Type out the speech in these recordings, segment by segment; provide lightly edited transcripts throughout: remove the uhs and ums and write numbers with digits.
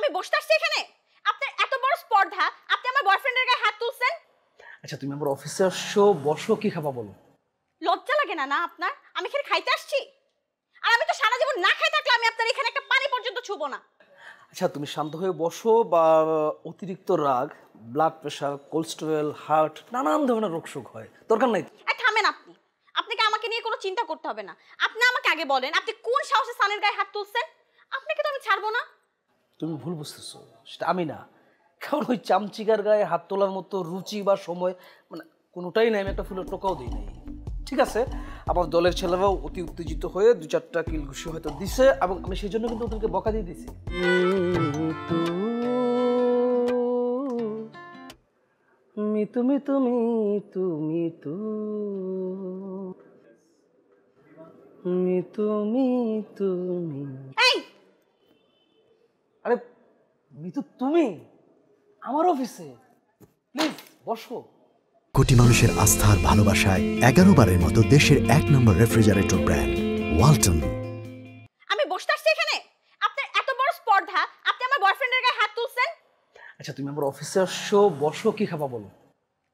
আমি বসতে আসছি এখানে? আপনার এত বড় স্পর্ধা, আপনি আমার বয়ফ্রেন্ডের গায়ে হাত তুলছেন? আচ্ছা তুমি আমার অফিসে আসছো, বসো, কি খাবা বলো? লজ্জা লাগে না না আপনার? আমি এখানে খাইতে আসছি, আর আমি তো সারা জীবন না খাই থাকলে আমি আপনার এখানে একটা পানি পর্যন্ত ছুবো না। আচ্ছা তুমি শান্ত হয়ে বসো, বা অতিরিক্ত রাগ, ব্লাড প্রেশার, কোলেস্টেরল, হার্ট, নানান ধরনের রোগশোক হয়, দরকার নাই। থামেন আপনি। আপনাকে আমাকে নিয়ে কোনো চিন্তা করতে হবে না। আপনি আমাকে আগে বলেন, আপনি কোন সাহসে সানের গায়ে হাত তুলছেন? আপনাকে তো আমি ছাড়বো না। তুমি ভুল বুঝতেছো, সেটা আমি না। কারণ ওই চামচিকার গায়ে হাত তোলার মতো রুচি বা সময় মানে কোনোটাই নাই, আমি একটা ফুলের টোকাও দিই নাই। ঠিক আছে, আমার দলের ছেলেরাও অতি উত্তেজিত হয়ে 2-4টা কিল ঘুষি হয়তো দিছে, এবং আমি সেই জন্য কিন্তু ওদেরকে বকা দিয়ে দিছি। মিতু মিতু মিতু মিতু মিতু মিতু। এই আরে মিতু, তুমি আমার অফিসে, প্লিজ বসো। কোটি মানুষের আস্থার ভালোবাসায় 11 বারের মতো দেশের 1 নম্বর রেফ্রিজারেটর ব্র্যান্ড ওয়ালটন। আমি বসতে আসছি এখানে? আপনার এত বড় স্পর্ধা, আপনি আমার বয়ফ্রেন্ডের গায়ে হাত তুলছেন? আচ্ছা তুমি আমার অফিসে আসছো, বসো, কি খাবা বলো?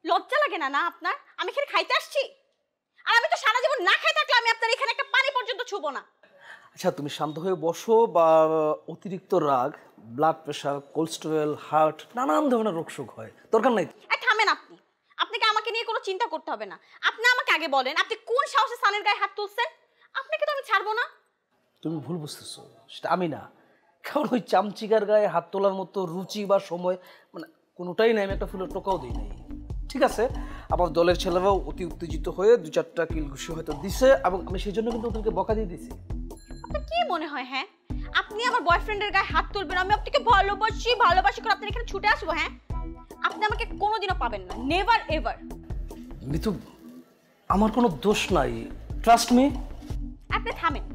লজ্জা লাগে না না আপনার? আমি এখানে খাইতে আসছি, আর আমি তো সারা জীবন না খাই থাকলে আমি আপনার এখানে একটা পানি পর্যন্ত ছুবো না। আচ্ছা তুমি শান্ত হয়ে বসো, বা অতিরিক্ত রাগ, ব্লাড প্রেশার, কোলেস্টেরল, হার্ট, নানান ধরনের রোগশোক হয়, দরকার নাই। থামেন আপনি। আপনাকে আমাকে নিয়ে কোনো চিন্তা করতে হবে না। আপনি আমাকে আগে বলেন, আপনি কোন সাহসে সানের গায়ে হাত তুলছেন? আপনাকে তো আমি ছাড়বো না। তুমি ভুল বুঝতেছো, সেটা আমি না। কারণ ওই চামচিকার গায়ে হাত তোলার মতো রুচি বা সময় মানে কোনোটাই নাই, আমি একটা ফুলের টোকাও দিই নাই। ঠিক আছে, আমার দলের ছেলেরাও অতি উত্তেজিত হয়ে 2-4টা কিল ঘুষি হয়তো দিছে, এবং আমি সেই জন্য কিন্তু ওদেরকে বকা দিয়ে দিছি। আপনার কি মনে হয় হ্যাঁ, আপনি আমার বয়ফ্রেন্ডের গায়ে হাত তুলবেন, আমি আপনাকে ভালোবাসি ভালোবাসি করে আপনার এখানে ছুটে আসবো? হ্যাঁ, আপনি আমাকে কোনোদিনও পাবেন না, নেভার এভার। মিতু, আমার কোনো দোষ নাই, ট্রাস্ট মি। আপনি থামেন।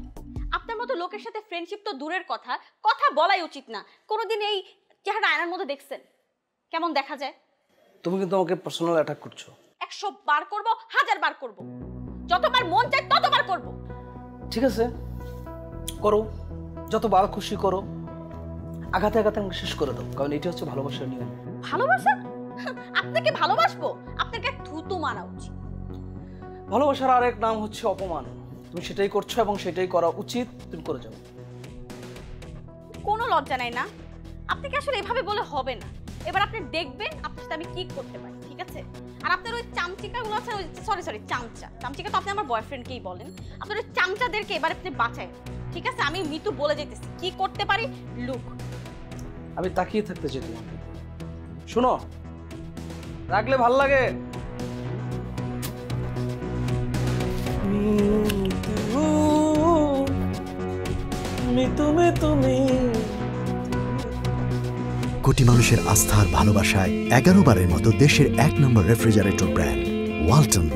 আপনার মতো লোকের সাথে ফ্রেন্ডশিপ তো দূরের কথা, কথা বলাই উচিত না। কোনোদিন এই চেহারা আয়নার মধ্যে দেখছেন কেমন দেখা যায়? তুমি কিন্তু আমাকে পার্সোনাল অ্যাটাক করছো। 100 বার করব, 1000 বার করব, যতবার মন চায় ততবার করব। ঠিক আছে, করো, যতবার খুশি করো। আঘাতে আঘাতে আমাকে শেষ করে দাও, কারণ এটা হচ্ছে ভালোবাসার নিয়ম। ভালোবাসা? আপনাকে ভালোবাসবো? আপনাকে থুতু মারা উচিত। ভালোবাসার আরেক নাম হচ্ছে অপমান। তুমি সেটাই করছো, এবং সেটাই করা উচিত, তুমি করে যাও। কোনো লজ্জা নাই না? আপনাকে আসলে এভাবে বলে হবে না। এবার আপনি দেখবেন আপনার সাথে আমি কি করতে পারি, ঠিক আছে? আর আপনার ওই চামচিকাগুলো আছে, ওই সরি চামচিকা তো আপনি আমার বয়ফ্রেন্ডকেই বলেন। আপনার ওই চামচাদেরকে এবার আপনি বাঁচায়, ঠিক আছে? আমি মিতু বলে যেতেছি কি করতে পারি। লুক, আমি তাকিয়ে থাকতে চাই তোমাকে। শোনো, রাখলে ভাল লাগে। কোটি মানুষের আস্থার ভালোবাসায় 11 বারের মতো দেশের 1 নম্বর রেফ্রিজারেটর ব্র্যান্ড ওয়ালটন।